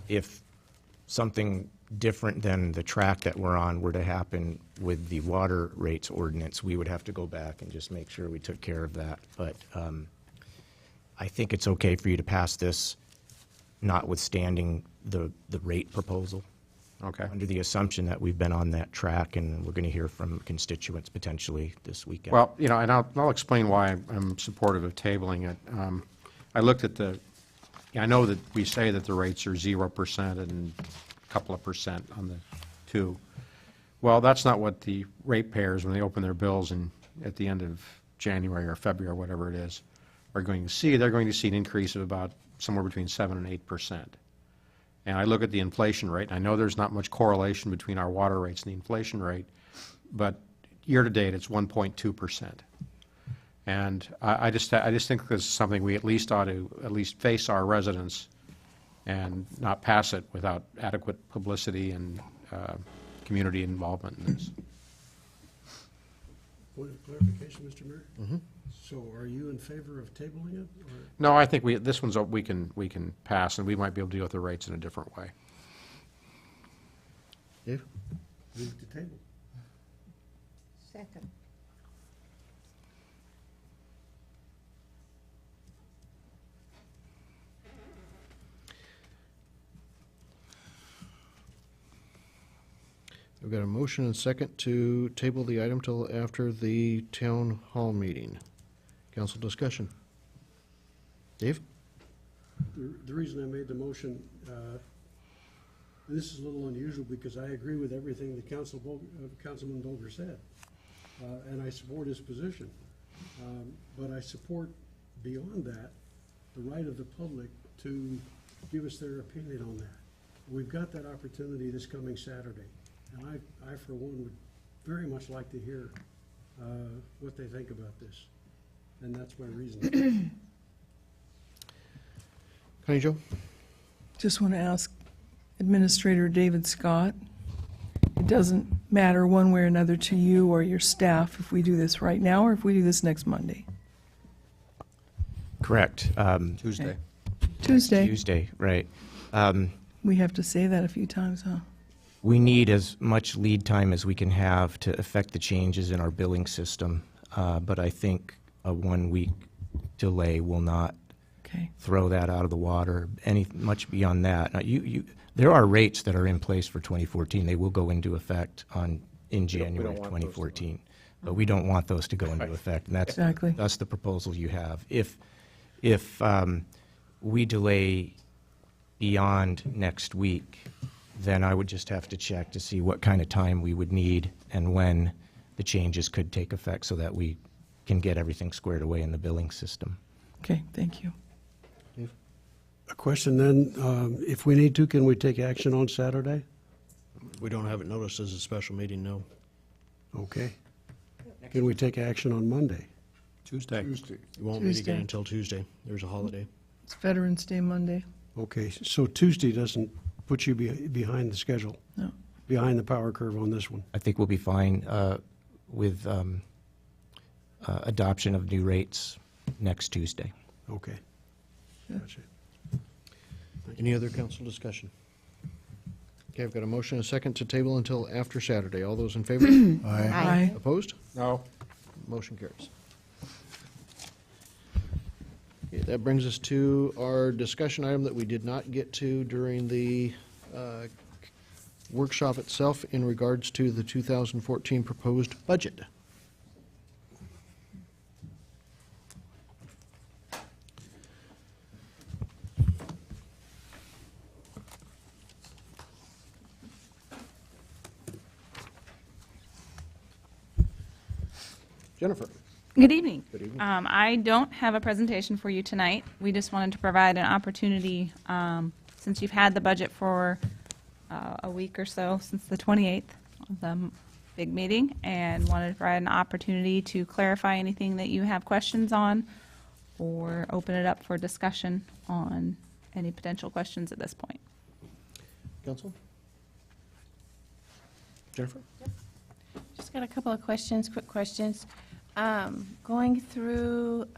If something different than the track that we're on were to happen with the water rates ordinance, we would have to go back and just make sure we took care of that. But I think it's okay for you to pass this, notwithstanding the rate proposal. Okay. Under the assumption that we've been on that track and we're going to hear from constituents potentially this weekend. Well, you know, and I'll explain why I'm supportive of tabling it. I looked at I know that we say that the rates are 0% and a couple of percent on the two. Well, that's not what the ratepayers, when they open their bills at the end of January or February or whatever it is, are going to see. They're going to see an increase of about somewhere between 7 and 8%. And I look at the inflation rate, and I know there's not much correlation between our water rates and the inflation rate, but year to date, it's 1.2%. And I just think this is something we at least ought to face our residents and not pass it without adequate publicity and community involvement in this. Point of clarification, Mr. Mayor? Mm-hmm. So are you in favor of tabling it? Or? No, I think this one's we can pass, and we might be able to deal with the rates in a different way. Dave? Move to table. Second. We've got a motion and second to table the item till after the town hall meeting. Council discussion. Dave? The reason I made the motion, this is a little unusual because I agree with everything that Councilman Vogler said, and I support his position. But I support, beyond that, the right of the public to give us their opinion on that. We've got that opportunity this coming Saturday, and I for one, would very much like to hear what they think about this, and that's my reason. Connie Jo? Just want to ask Administrator David Scott, it doesn't matter one way or another to you or your staff if we do this right now or if we do this next Monday? Correct. Tuesday. Tuesday. Tuesday, right. We have to say that a few times, huh? We need as much lead time as we can have to affect the changes in our billing system, but I think a 1-week delay will not Okay. throw that out of the water. Much beyond that. Now, there are rates that are in place for 2014. They will go into effect in January of 2014, but we don't want those to go into effect, and that's Exactly. that's the proposal you have. If we delay beyond next week, then I would just have to check to see what kind of time we would need and when the changes could take effect so that we can get everything squared away in the billing system. Okay, thank you. A question then, if we need to, can we take action on Saturday? We don't have it noticed as a special meeting, no. Okay. Can we take action on Monday? Tuesday. You won't meet Tuesday. again until Tuesday. There's a holiday. It's Veterans Day Monday. Okay, so Tuesday doesn't put you behind the schedule? No. Behind the power curve on this one? I think we'll be fine with adoption of new rates next Tuesday. Okay. Gotcha. Any other council discussion? Okay, I've got a motion and a second to table until after Saturday. All those in favor? Aye. Opposed? No. Motion carries. Okay, that brings us to our discussion item that we did not get to during the workshop itself in regards to the 2014 proposed budget. Jennifer? Good evening. Good evening. I don't have a presentation for you tonight. We just wanted to provide an opportunity, since you've had the budget for a week or so, since the 28th of the big meeting, and wanted to provide an opportunity to clarify anything that you have questions on, or open it up for discussion on any potential questions at this point. Council? Jennifer? Just got a couple of questions, quick questions. Going through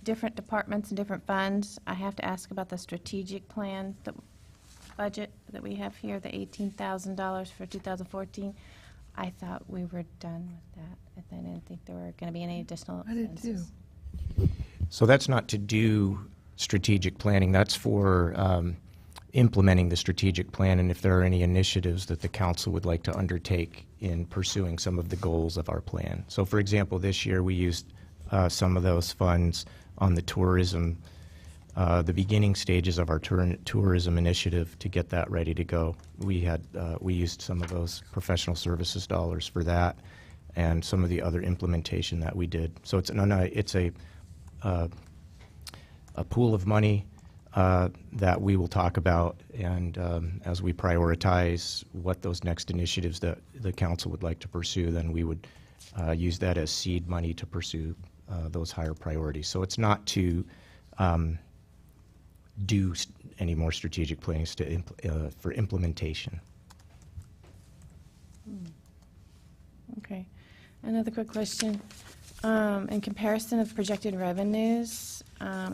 different departments and different funds, I have to ask about the strategic plan, the budget that we have here, the $18,000 for 2014. I thought we were done with that. I didn't think there were going to be any additional I did too. expenses. So that's not to do strategic planning. That's for implementing the strategic plan, and if there are any initiatives that the council would like to undertake in pursuing some of the goals of our plan. So for example, this year we used some of those funds on the tourism, the beginning stages of our tourism initiative to get that ready to go. We used some of those professional services dollars for that and some of the other implementation that we did. So it's a pool of money that we will talk about, and as we prioritize what those next initiatives that the council would like to pursue, then we would use that as seed money to pursue those higher priorities. So it's not to do any more strategic planning for implementation. Okay. Another quick question. In comparison of projected revenues,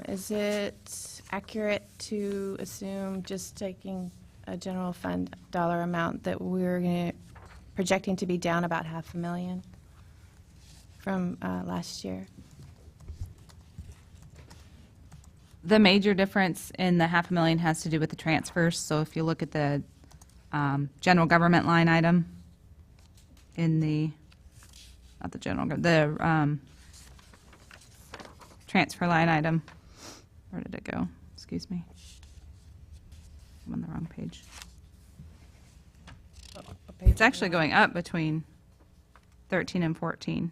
is it accurate to assume just taking a general fund dollar amount that we're projecting to be down about $500,000 from last year. The major difference in the $500,000 has to do with the transfers. So if you look at the general government line item in not the general, the transfer line item, where did it go? Excuse me. I'm on the wrong page. It's actually going up between 13 and 14,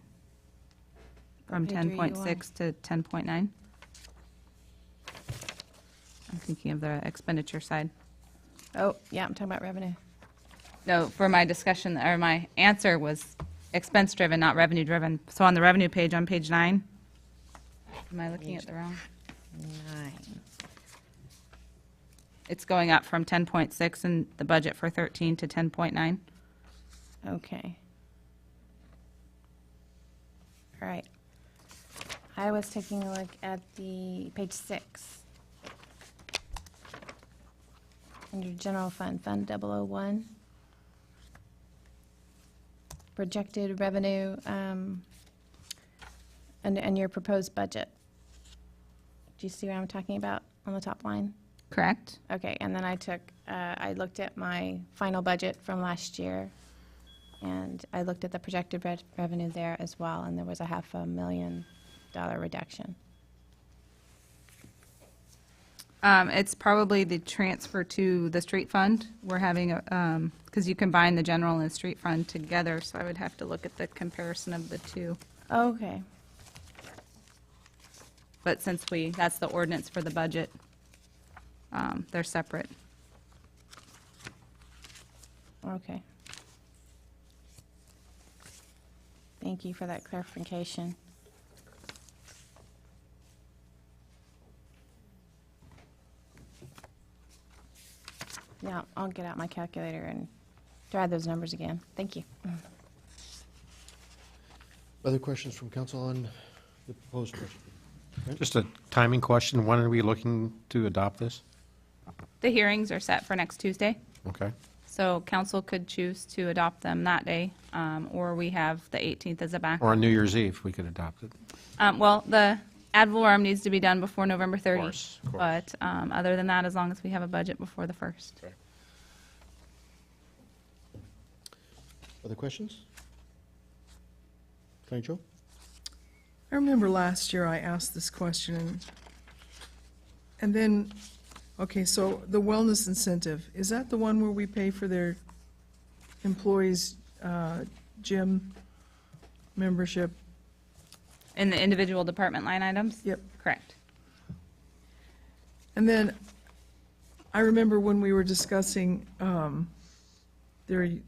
from What page are you on? 10.6 to 10.9. I'm thinking of the expenditure side. Oh, yeah, I'm talking about revenue. No, for my discussion, or my answer was expense-driven, not revenue-driven. So on the revenue page, on page 9, am I looking at the wrong? 9. It's going up from 10.6 in the budget for 13 to 10.9. Okay. All right. I was taking a look at the page 6. Under general fund, Fund 001. Projected revenue, and your proposed budget. Do you see what I'm talking about on the top line? Correct. Okay, and then I looked at my final budget from last year, and I looked at the projected revenue there as well, and there was a $500,000 reduction. It's probably the transfer to the street fund. We're having a, because you combine the general and street fund together, so I would have to look at the comparison of the two. Okay. But since that's the ordinance for the budget, they're separate. Okay. Thank you for that clarification. Yeah, I'll get out my calculator and try those numbers again. Thank you. Other questions from council on the proposed budget? Just a timing question. When are we looking to adopt this? The hearings are set for next Tuesday, Okay. so council could choose to adopt them that day, or we have the 18th as a backup. Or on New Year's Eve, we could adopt it. Well, the ad valorem needs to be done before November 30. course, of course. But other than that, as long as we have a budget before the 1st. Other questions? Attorney Joe? I remember last year I asked this question, and then, okay, so the wellness incentive, is that the one where we pay for their employees' gym membership? In the individual department line items? Yep. Correct. And then, I remember when we were discussing the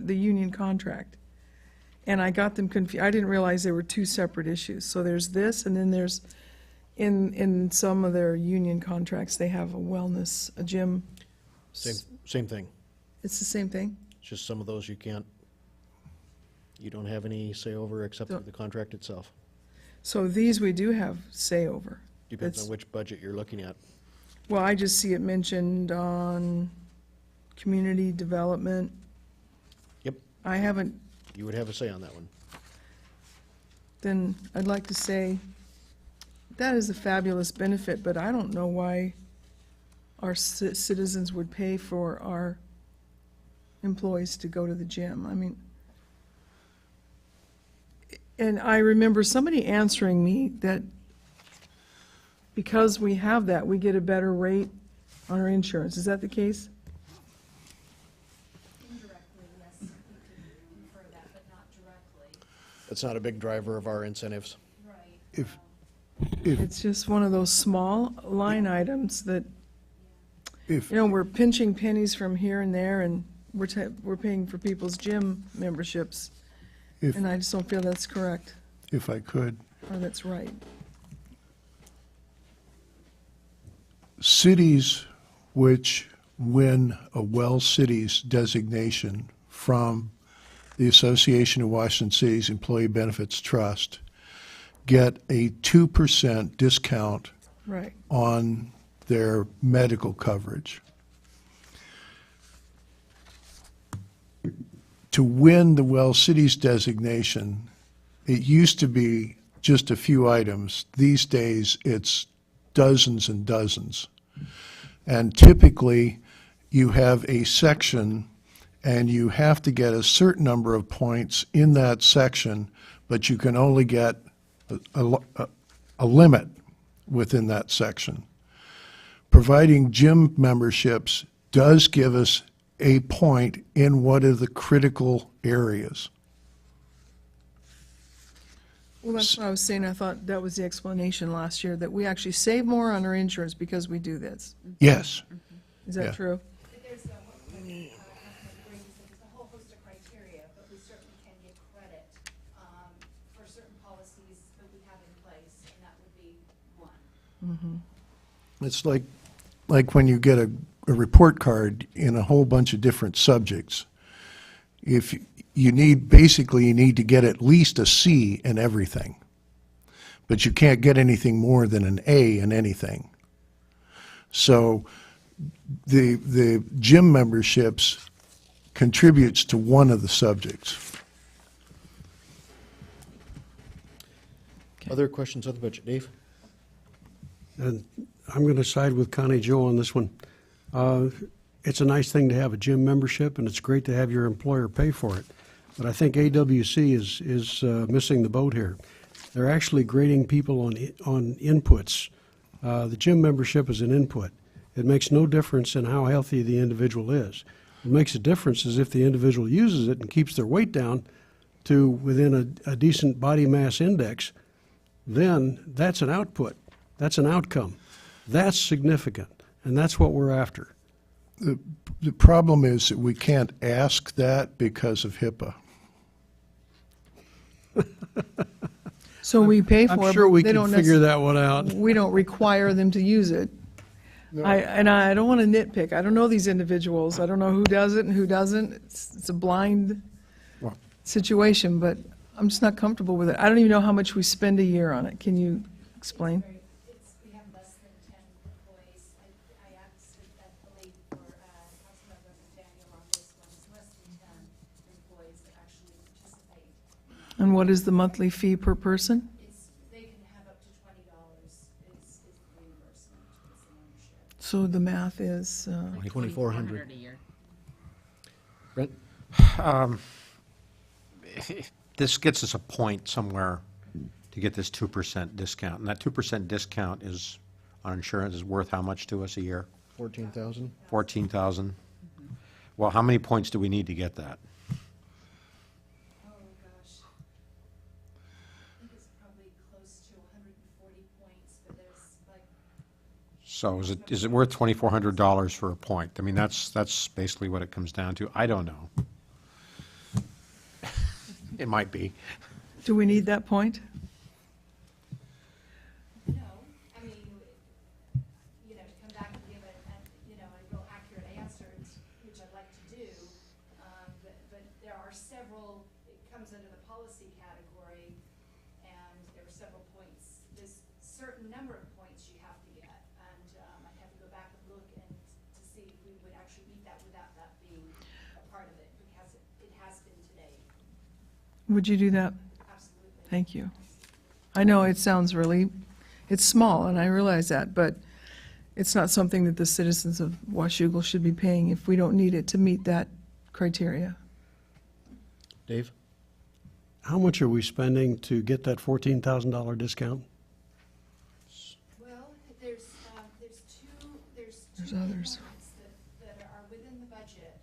union contract, and I got them confused. I didn't realize there were two separate issues. So there's this, and then there's, in some of their union contracts, they have a gym. Same thing. It's the same thing? It's just some of those you don't have any say over except for the contract itself. So these we do have say over. Depends It's- on which budget you're looking at. Well, I just see it mentioned on community development. Yep. I haven't, You would have a say on that one. then I'd like to say, that is a fabulous benefit, but I don't know why our citizens would pay for our employees to go to the gym. I mean, and I remember somebody answering me that because we have that, we get a better rate on our insurance. Is that the case? It's not a big driver of our incentives. If It's just one of those small line items that, If- you know, we're pinching pennies from here and there, and we're paying for people's gym memberships, If- and I just don't feel that's correct, If I could, or that's right. cities which win a Well Cities designation from the Association of Washington Cities Employee Benefits Trust get a 2% discount Right. on their medical coverage. to win the Wells Cities designation, it used to be just a few items. These days, it's dozens and dozens. And typically, you have a section, and you have to get a certain number of points in that section, but you can only get a limit within that section. Providing gym memberships does give us a point in one of the critical areas. Well, that's what I was saying. I thought that was the explanation last year, that we actually save more on our insurance because we do this. Yes. Is that Yeah. true? There's a whole host of criteria, but we certainly can give credit for certain policies that we have in place, and that would be one. It's like when you get a report card in a whole bunch of different subjects. If you need, basically you need to get at least a C in everything, but you can't get anything more than an A in anything. So the gym memberships contributes to one of the subjects. Other questions on the budget? Dave? And I'm going to side with Connie Jo on this one. It's a nice thing to have a gym membership, and it's great to have your employer pay for it. But I think AWC is missing the boat here. They're actually grading people on inputs. The gym membership is an input. It makes no difference in how healthy the individual is. What makes a difference is if the individual uses it and keeps their weight down to within a decent body mass index, then that's an output. That's an outcome. That's significant, and that's what we're after. The problem is that we can't ask that because of HIPAA. So we pay for it. I'm sure but we they can don't figure that one out. We don't require them to use it. I don't want to nitpick. I don't know these individuals. I don't know who does it and who doesn't. It's a blind situation, but I'm just not comfortable with it. I don't even know how much we spend a year on it. Can you explain? We have less than 10 employees. I asked, I believe, for Councilmember McDaniel on this one. It's less than 10 employees that actually participate. And what is the monthly fee per person? They can have up to $20 is the reimbursement. It's the membership. So the math is, 2,400 a year. Brent? This gets us a point somewhere to get this 2% discount. And that 2% discount is, on insurance, is worth how much to us a year? 14,000? 14,000. Well, how many points do we need to get that? Oh, gosh. I think it's probably close to 140 points, but there's like, So is it worth $2,400 for a point? I mean, that's basically what it comes down to. I don't know. It might be. do we need that point? no, I mean, to come back and give a real accurate answer, which I'd like to do, but there are several, it comes under the policy category, and there are several points. There's a certain number of points you have to get, and I'd have to go back and look and to see if we would actually meet that without that being a part of it, because it has been today. Would you do that? Absolutely. Thank you. I know it sounds really, it's small, and I realize that, but it's not something that the citizens of Washougal should be paying if we don't need it to meet that criteria. Dave? How much are we spending to get that $14,000 discount? Well, there's two There's others. components that are within the budget.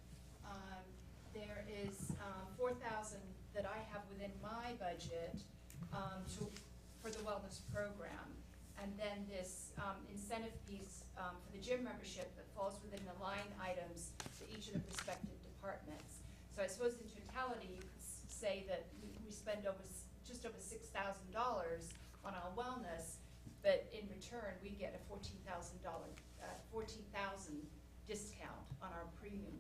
There is 4,000 that I have within my budget for the wellness program. And then this incentive piece for the gym membership that falls within the line items to each of the respective departments. So I suppose in totality, you could say that we spend just over $6,000 on our wellness, but in return, we get a $14,000 discount on our premium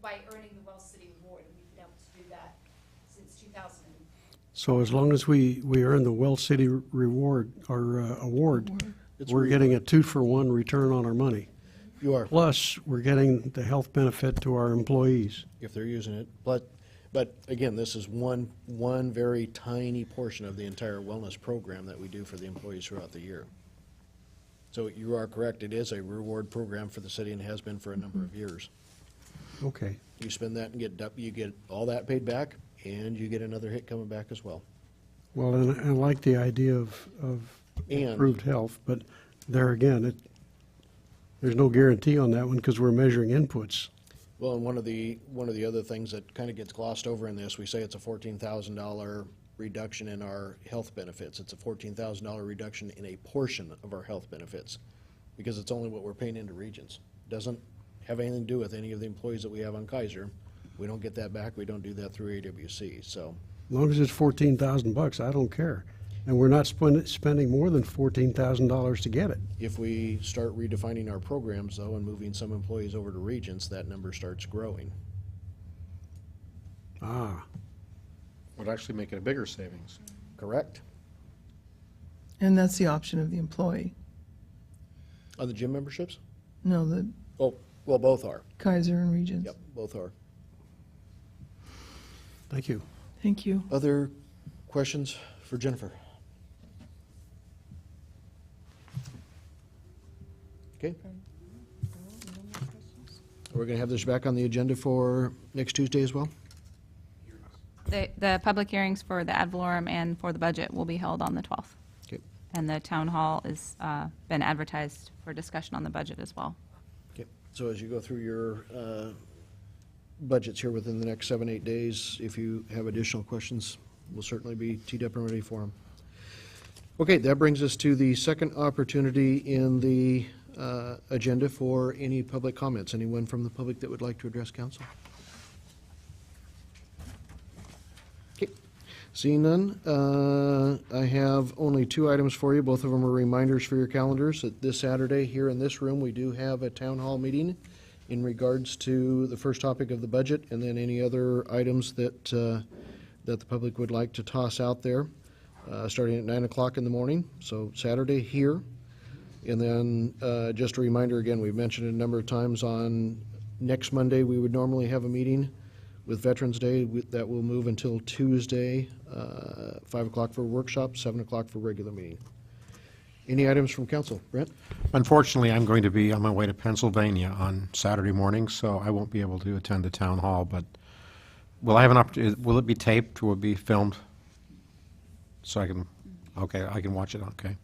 by earning the Wells City Award, and we've been able to do that since 2000. So as long as we earn the Wells City reward, or award, It's we're getting a 2-for-1 return on our money. You are. Plus, we're getting the health benefit to our employees. If they're using it. But again, this is one very tiny portion of the entire wellness program that we do for the employees throughout the year. So you are correct, it is a reward program for the city and has been for a number of years. Okay. You spend that and you get all that paid back, and you get another hit coming back as well. Well, and I like the idea of And- improved health, but there again, there's no guarantee on that one because we're measuring inputs. Well, and one of the other things that kind of gets glossed over in this, we say it's a $14,000 reduction in our health benefits. It's a $14,000 reduction in a portion of our health benefits, because it's only what we're paying into Regions. Doesn't have anything to do with any of the employees that we have on Kaiser. We don't get that back. We don't do that through AWC, so. As long as it's $14,000, I don't care. And we're not spending more than $14,000 to get it. If we start redefining our programs, though, and moving some employees over to Regents, that number starts growing. Ah. Would actually make it a bigger savings. Correct. And that's the option of the employee. On the gym memberships? No, the Oh, well, both are. Kaiser and Regents. Yep, both are. Thank you. Thank you. Other questions for Jennifer? Okay. We're going to have this back on the agenda for next Tuesday as well? The public hearings for the ad valorem and for the budget will be held on the 12th. Okay. And the town hall is been advertised for discussion on the budget as well. Okay. So as you go through your budgets here within the next 7-8 days, if you have additional questions, we'll certainly be teed up and ready for them. Okay, that brings us to the second opportunity in the agenda for any public comments. Anyone from the public that would like to address council? Okay, seeing none, I have only 2 items for you. Both of them are reminders for your calendars that this Saturday here in this room, we do have a town hall meeting in regards to the first topic of the budget, and then any other items that that the public would like to toss out there, starting at 9 o'clock in the morning, so Saturday here. And then just a reminder again, we've mentioned it a number of times, on next Monday, we would normally have a meeting with Veterans Day. That will move until Tuesday, 5 o'clock for a workshop, 7 o'clock for regular meeting. Any items from council? Brent? Unfortunately, I'm going to be on my way to Pennsylvania on Saturday morning, so I won't be able to attend the town hall, but will I have an opportunity, will it be taped, will it be filmed? So I can watch it, okay.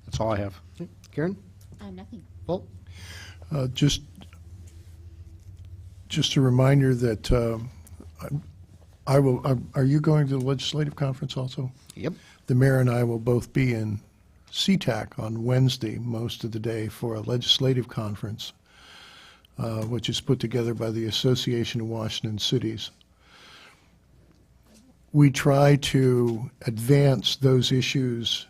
That's all I have. Okay. Karen? Nothing. Paul? Just a reminder that I will, are you going to the legislative conference also? Yep. The mayor and I will both be in SeaTac on Wednesday, most of the day, for a legislative conference, which is put together by the Association of Washington Cities. We try to advance those issues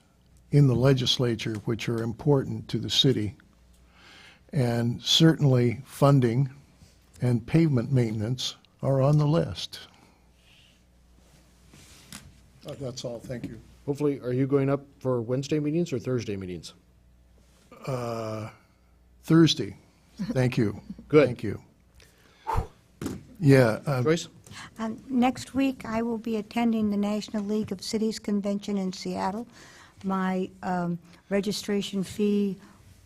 in the legislature which are important to the city. And certainly funding and pavement maintenance are on the list. That's all, thank you. Hopefully, are you going up for Wednesday meetings or Thursday meetings? Thursday, thank you. Good. Thank you. Yeah. Joyce? Next week, I will be attending the National League of Cities Convention in Seattle. My registration fee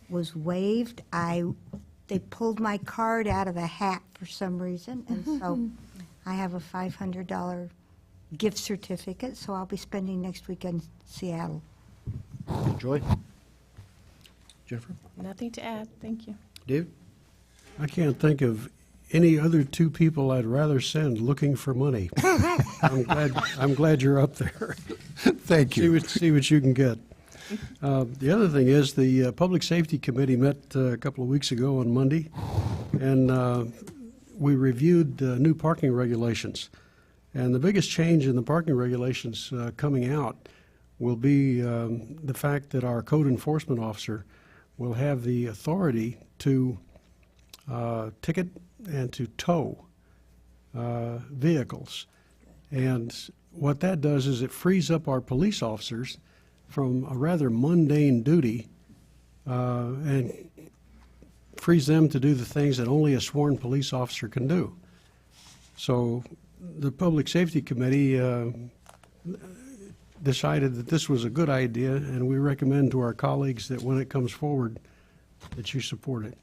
was waived. They pulled my card out of a hat for some reason, and so I have a $500 gift certificate, so I'll be spending next week in Seattle. Joy? Jennifer? Nothing to add, thank you. Dave? I can't think of any other 2 people I'd rather send looking for money. I'm glad you're up there. Thank you. See what you can get. The other thing is the Public Safety Committee met a couple of weeks ago on Monday, and we reviewed new parking regulations. And the biggest change in the parking regulations coming out will be the fact that our code enforcement officer will have the authority to ticket and to tow vehicles. And what that does is it frees up our police officers from a rather mundane duty and frees them to do the things that only a sworn police officer can do. So the Public Safety Committee decided that this was a good idea, and we recommend to our colleagues that when it comes forward, that you support it.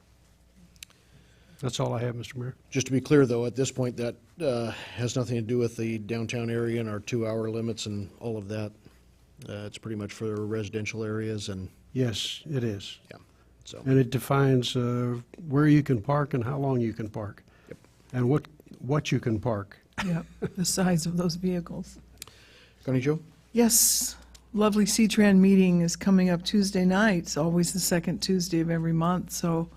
That's all I have, Mr. Mayor. Just to be clear, though, at this point, that has nothing to do with the downtown area and our 2-hour limits and all of that. It's pretty much for residential areas and, Yes, it is. yeah, so. And it defines where you can park and how long you can park. Yep. And what you can park. Yep, the size of those vehicles. Connie Jo? Yes, lovely C-Tran meeting is coming up Tuesday night. It's always the second Tuesday of every month, so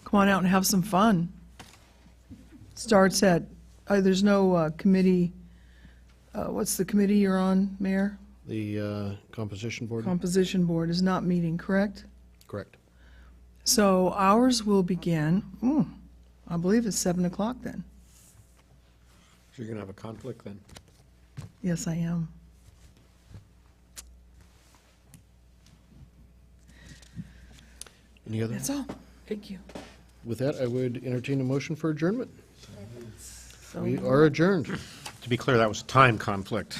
come on out and have some fun. Starts at, there's no committee, what's the committee you're on, Mayor? The Composition Board? Composition Board is not meeting, correct? Correct. So ours will begin, I believe it's 7 o'clock then. So you're going to have a conflict then? Yes, I am. Any other? That's all. Thank you. With that, I would entertain a motion for adjournment. So We are adjourned. To be clear, that was time conflict.